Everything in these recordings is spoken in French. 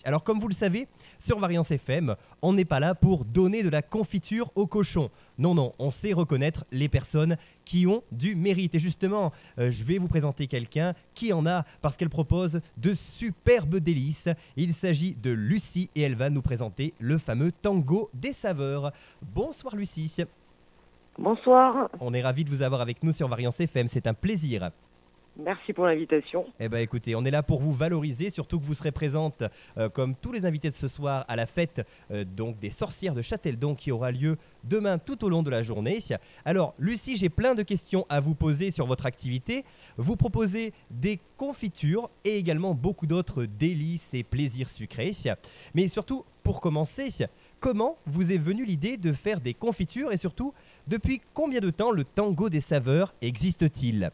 Alors comme vous le savez, sur Variance FM, on n'est pas là pour donner de la confiture aux cochons. Non, non, on sait reconnaître les personnes qui ont du mérite. Et justement, je vais vous présenter quelqu'un qui en a parce qu'elle propose de superbes délices. Il s'agit de Lucie et elle va nous présenter le fameux tango des saveurs. Bonsoir Lucie. Bonsoir, On est ravis de vous avoir avec nous sur Variance FM, c'est un plaisir. merci pour l'invitation. Eh bien écoutez, on est là pour vous valoriser, surtout que vous serez présente, comme tous les invités de ce soir, à la fête donc des sorcières de Châteldon qui aura lieu demain tout au long de la journée. Alors Lucie, j'ai plein de questions à vous poser sur votre activité. Vous proposez des confitures et également beaucoup d'autres délices et plaisirs sucrés. Mais surtout, pour commencer, comment vous est venue l'idée de faire des confitures et surtout, depuis combien de temps le tango des saveurs existe-t-il ?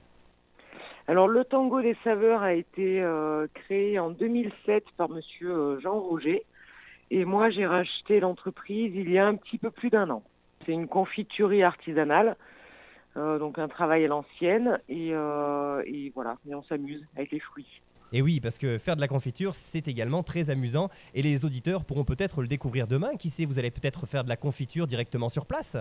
Alors le tango des saveurs a été créé en 2007 par monsieur Jean Roger et moi j'ai racheté l'entreprise il y a un petit peu plus d'un an. C'est une confiturerie artisanale, donc un travail à l'ancienne et voilà, et on s'amuse avec les fruits. Et oui, parce que faire de la confiture, c'est également très amusant et les auditeurs pourront peut-être le découvrir demain. Qui sait, vous allez peut-être faire de la confiture directement sur place.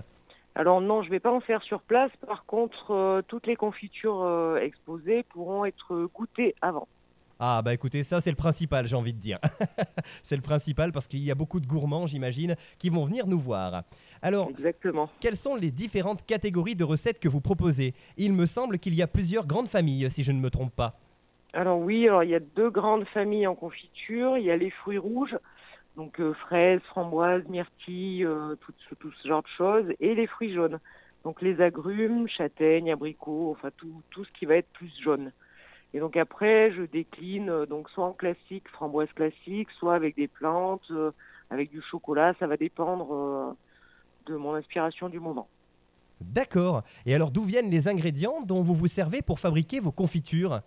Alors non, je ne vais pas en faire sur place. Par contre, toutes les confitures exposées pourront être goûtées avant. Ah bah écoutez, ça c'est le principal, j'ai envie de dire. C'est le principal parce qu'il y a beaucoup de gourmands, j'imagine, qui vont venir nous voir. Alors, Exactement. quelles sont les différentes catégories de recettes que vous proposez ? Il me semble qu'il y a plusieurs grandes familles, si je ne me trompe pas. Alors oui, alors il y a deux grandes familles en confiture. Il y a les fruits rouges, donc fraises, framboises, myrtilles, tout ce genre de choses, et les fruits jaunes, donc les agrumes, châtaignes, abricots, enfin tout ce qui va être plus jaune. Et donc après, je décline donc soit en classique, framboise classique, soit avec des plantes, avec du chocolat, ça va dépendre de mon inspiration du moment. D'accord. Et alors d'où viennent les ingrédients dont vous vous servez pour fabriquer vos confitures ?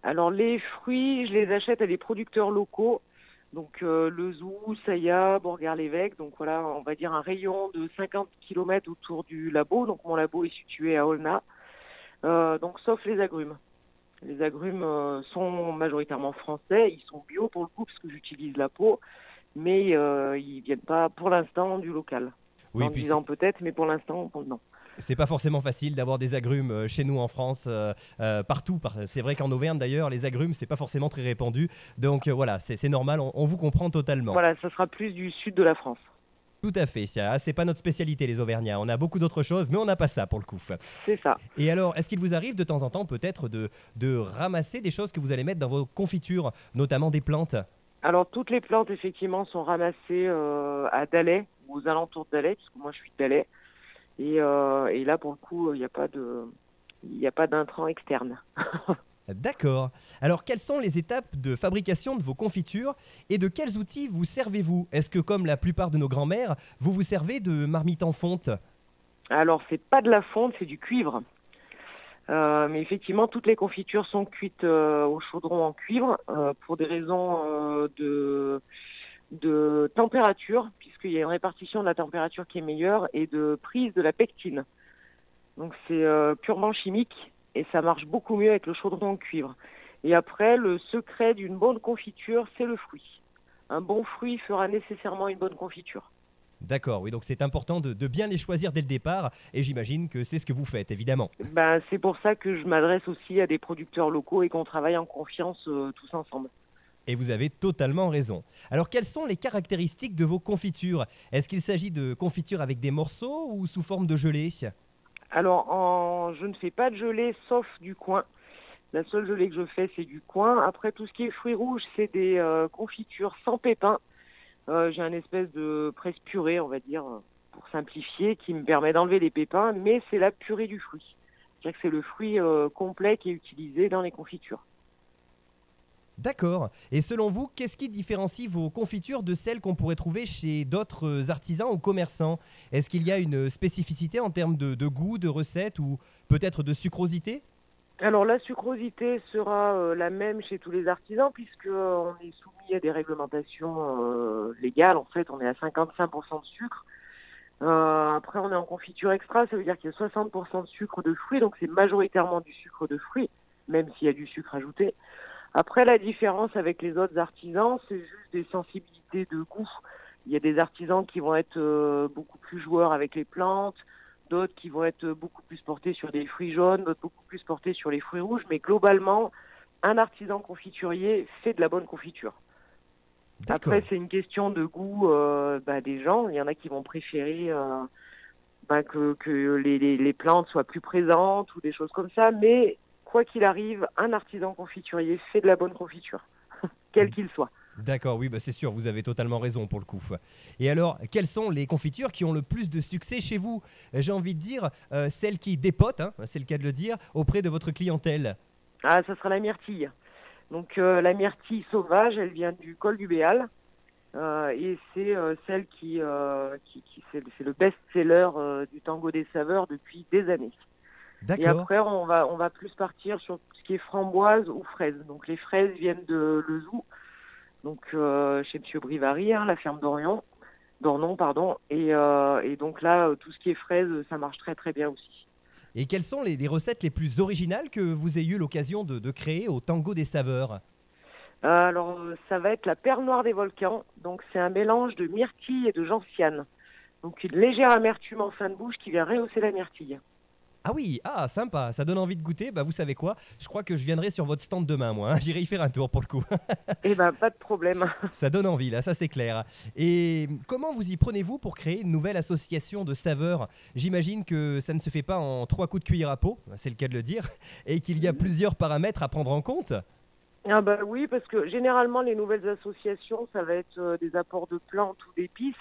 Alors les fruits, je les achète à des producteurs locaux, donc Le Zou, Saya, Bourgard-l'Évêque, donc voilà, on va dire un rayon de 50 km autour du labo, donc mon labo est situé à Aulnat, donc sauf les agrumes. Les agrumes sont majoritairement français, ils sont bio pour le coup parce que j'utilise la peau, mais ils viennent pas pour l'instant du local. Oui, Dans puis 10 ans peut-être, mais pour l'instant non. c'est pas forcément facile d'avoir des agrumes chez nous en France, partout. C'est vrai qu'en Auvergne d'ailleurs, les agrumes, c'est pas forcément très répandu. Donc voilà, c'est normal, on vous comprend totalement. Voilà, ça sera plus du sud de la France. Tout à fait, c'est pas notre spécialité les Auvergnats. On a beaucoup d'autres choses, mais on n'a pas ça pour le coup. C'est ça. Et alors, est-ce qu'il vous arrive de temps en temps peut-être de ramasser des choses que vous allez mettre dans vos confitures, notamment des plantes ? Alors toutes les plantes effectivement sont ramassées à Dalais ou aux alentours de Dalais, puisque moi je suis de Dalais. Et là pour le coup il n'y a pas d'intrant externe. D'accord. Alors, quelles sont les étapes de fabrication de vos confitures et de quels outils vous servez-vous ? Est-ce que, comme la plupart de nos grands-mères, vous vous servez de marmite en fonte ? Alors c'est pas de la fonte, c'est du cuivre. Mais effectivement toutes les confitures sont cuites au chaudron en cuivre pour des raisons de température, puisqu'il y a une répartition de la température qui est meilleure et de prise de la pectine. Donc c'est purement chimique et ça marche beaucoup mieux avec le chaudron en cuivre. Et après, le secret d'une bonne confiture, c'est le fruit. Un bon fruit fera nécessairement une bonne confiture. D'accord, oui, donc c'est important de bien les choisir dès le départ et j'imagine que c'est ce que vous faites, évidemment. Ben, c'est pour ça que je m'adresse aussi à des producteurs locaux et qu'on travaille en confiance tous ensemble. Et vous avez totalement raison. Alors, quelles sont les caractéristiques de vos confitures ? Est-ce qu'il s'agit de confitures avec des morceaux ou sous forme de gelée ? Alors, je ne fais pas de gelée sauf du coin. La seule gelée que je fais, c'est du coin. Après, tout ce qui est fruits rouges, c'est des confitures sans pépins. J'ai un espèce de presse purée, on va dire, pour simplifier, qui me permet d'enlever les pépins, mais c'est la purée du fruit. C'est-à-dire que c'est le fruit complet qui est utilisé dans les confitures. D'accord. Et selon vous, qu'est-ce qui différencie vos confitures de celles qu'on pourrait trouver chez d'autres artisans ou commerçants ? Est-ce qu'il y a une spécificité en termes de goût, de recette ou peut-être de sucrosité ? Alors la sucrosité sera la même chez tous les artisans puisqu'on est soumis à des réglementations légales. En fait, on est à 55% de sucre. Après, on est en confiture extra, ça veut dire qu'il y a 60% de sucre de fruits, donc c'est majoritairement du sucre de fruits, même s'il y a du sucre ajouté. Après, la différence avec les autres artisans, c'est juste des sensibilités de goût. Il y a des artisans qui vont être beaucoup plus joueurs avec les plantes, d'autres qui vont être beaucoup plus portés sur des fruits jaunes, d'autres beaucoup plus portés sur les fruits rouges. Mais globalement, un artisan confiturier fait de la bonne confiture. D'accord. Après, c'est une question de goût des gens. Il y en a qui vont préférer que les plantes soient plus présentes ou des choses comme ça. Mais quoi qu'il arrive, un artisan confiturier fait de la bonne confiture, quel qu'il soit. D'accord, oui, bah c'est sûr, vous avez totalement raison pour le coup. Et alors, quelles sont les confitures qui ont le plus de succès chez vous? J'ai envie de dire, celles qui dépotent, hein, c'est le cas de le dire, auprès de votre clientèle. Ah, ça sera la myrtille. Donc la myrtille sauvage, elle vient du col du Béal. Et c'est celle c'est le best-seller du Tango des saveurs depuis des années. Et D'accord. après, on va plus partir sur ce qui est framboise ou fraise. Donc les fraises viennent de Lezou, donc chez Monsieur Brivary, hein, la ferme d'Ornon, pardon. Et donc là, tout ce qui est fraise, ça marche très très bien aussi. Et quelles sont les recettes les plus originales que vous ayez eu l'occasion de créer au Tango des saveurs? Alors, ça va être la perle noire des volcans. Donc c'est un mélange de myrtille et de gentiane. Donc une légère amertume en fin de bouche qui vient rehausser la myrtille. Ah oui, ah sympa, ça donne envie de goûter. Bah vous savez quoi? Je crois que je viendrai sur votre stand demain, moi, hein. J'irai y faire un tour pour le coup. Eh ben, pas de problème. Ça donne envie, là, ça c'est clair. Et comment vous y prenez-vous pour créer une nouvelle association de saveurs? J'imagine que ça ne se fait pas en 3 coups de cuillère à peau, c'est le cas de le dire, et qu'il y a plusieurs paramètres à prendre en compte. Ah bah oui, parce que généralement, les nouvelles associations, ça va être des apports de plantes ou d'épices.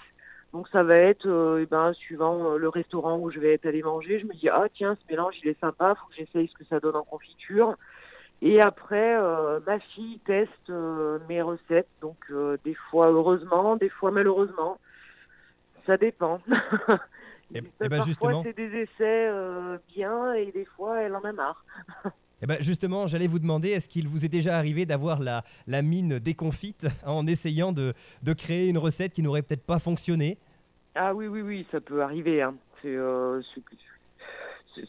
Donc ça va être, suivant le restaurant où je vais être allé manger, je me dis, ah tiens, ce mélange, il est sympa, faut que j'essaye ce que ça donne en confiture. Et après, ma fille teste mes recettes, donc des fois heureusement, des fois malheureusement, ça dépend. Et ben Parfois, justement, c'est des essais bien et des fois, elle en a marre. justement, j'allais vous demander, est-ce qu'il vous est déjà arrivé d'avoir la mine déconfite en essayant de créer une recette qui n'aurait peut-être pas fonctionné? Ah oui, oui, oui, ça peut arriver, hein.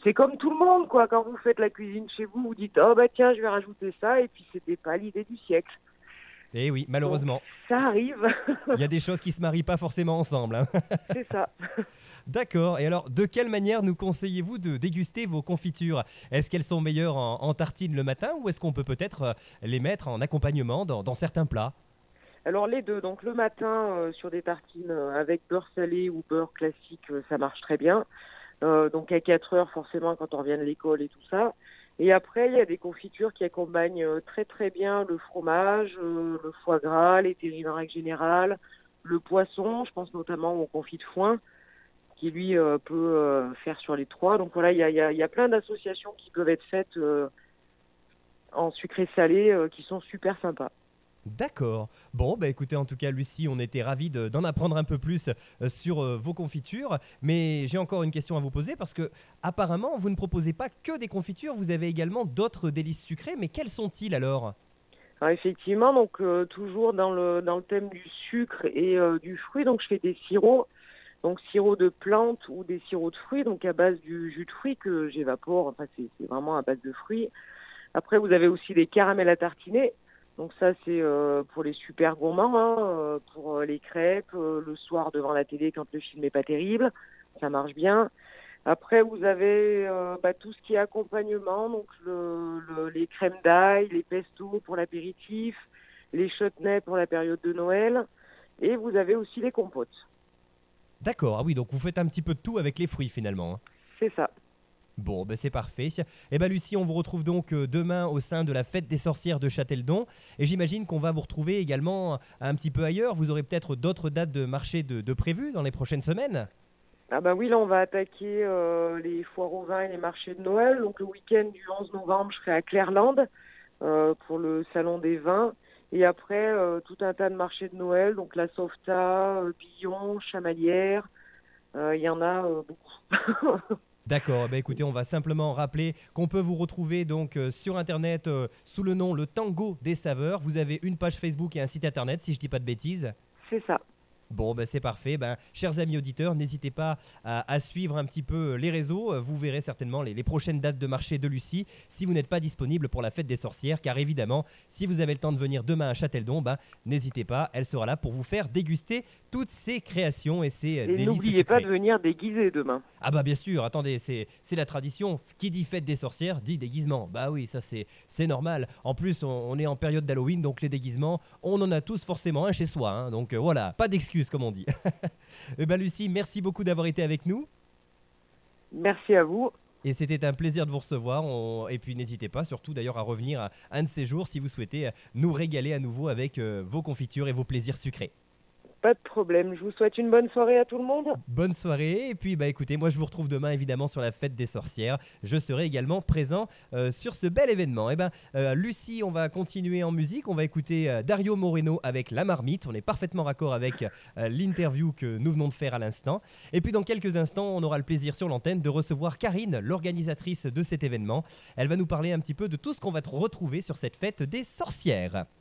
C'est comme tout le monde, quoi. Quand vous faites la cuisine chez vous, vous dites, oh bah tiens, je vais rajouter ça, et puis c'était pas l'idée du siècle. Eh oui, Donc malheureusement, ça arrive, il y a des choses qui se marient pas forcément ensemble, hein. c'est ça. D'accord. Et alors, de quelle manière nous conseillez-vous de déguster vos confitures? Est-ce qu'elles sont meilleures en tartine le matin ou est-ce qu'on peut peut-être les mettre en accompagnement dans certains plats? Alors les deux, donc le matin sur des tartines avec beurre salé ou beurre classique, ça marche très bien. Donc à 4 heures forcément quand on revient de l'école et tout ça. Et après il y a des confitures qui accompagnent très très bien le fromage, le foie gras, les terrines en règle générale, le poisson, je pense notamment au confit de foin qui lui peut faire sur les trois. Donc voilà, il y a plein d'associations qui peuvent être faites en sucré salé qui sont super sympas. D'accord. Bon, bah écoutez, en tout cas, Lucie, on était ravis d'en apprendre un peu plus sur vos confitures. Mais j'ai encore une question à vous poser parce que, apparemment, vous ne proposez pas que des confitures, vous avez également d'autres délices sucrés. Mais quels sont-ils alors? Alors effectivement, donc toujours dans le thème du sucre et du fruit, donc je fais des sirops, donc sirop de plantes ou des sirops de fruits, donc à base du jus de fruits que j'évapore, enfin c'est vraiment à base de fruits. Après vous avez aussi des caramels à tartiner, donc ça c'est pour les super gourmands, hein, pour les crêpes, le soir devant la télé quand le film n'est pas terrible, ça marche bien. Après, vous avez tout ce qui est accompagnement, donc les crèmes d'ail, les pestos pour l'apéritif, les chutneys pour la période de Noël, et vous avez aussi les compotes. D'accord. Ah oui, donc vous faites un petit peu de tout avec les fruits finalement, hein. C'est ça. Bon, ben c'est parfait. Eh ben Lucie, on vous retrouve donc demain au sein de la fête des sorcières de Châteldon. Et j'imagine qu'on va vous retrouver également un petit peu ailleurs. Vous aurez peut-être d'autres dates de marché de prévues dans les prochaines semaines. Ah bah oui, là on va attaquer les foires au vin et les marchés de Noël. Donc le week-end du 11 novembre, je serai à Clairland pour le salon des vins. Et après, tout un tas de marchés de Noël, donc la Sauvetat, Billon, Chamalières, il y en a beaucoup. D'accord, bah écoutez, on va simplement rappeler qu'on peut vous retrouver donc sur internet sous le nom Le Tango des Saveurs. Vous avez une page Facebook et un site internet, si je dis pas de bêtises. C'est ça. Bon, ben c'est parfait. Ben, chers amis auditeurs, n'hésitez pas à suivre un petit peu les réseaux. Vous verrez certainement les prochaines dates de marché de Lucie si vous n'êtes pas disponible pour la fête des sorcières. Car évidemment, si vous avez le temps de venir demain à Châteldon, ben, n'hésitez pas, elle sera là pour vous faire déguster toutes ces créations et ces Et délices n'oubliez pas sucrées. de venir déguisé demain. Ah bah bien sûr, attendez, c'est la tradition. Qui dit fête des sorcières dit déguisement. Bah oui, ça c'est normal. En plus, on est en période d'Halloween, donc les déguisements, on en a tous forcément un chez soi, hein. Donc voilà, pas d'excuses comme on dit. Eh ben Lucie, merci beaucoup d'avoir été avec nous. Merci à vous. Et c'était un plaisir de vous recevoir. Et puis n'hésitez pas, surtout d'ailleurs, à revenir un de ces jours si vous souhaitez nous régaler à nouveau avec vos confitures et vos plaisirs sucrés. Pas de problème. Je vous souhaite une bonne soirée à tout le monde. Bonne soirée. Et puis bah écoutez, moi je vous retrouve demain évidemment sur la fête des sorcières. Je serai également présent sur ce bel événement. Et ben Lucie, on va continuer en musique. On va écouter Dario Moreno avec La Marmite. On est parfaitement raccord avec l'interview que nous venons de faire à l'instant. Et puis dans quelques instants, on aura le plaisir sur l'antenne de recevoir Karine, l'organisatrice de cet événement. Elle va nous parler un petit peu de tout ce qu'on va retrouver sur cette fête des sorcières.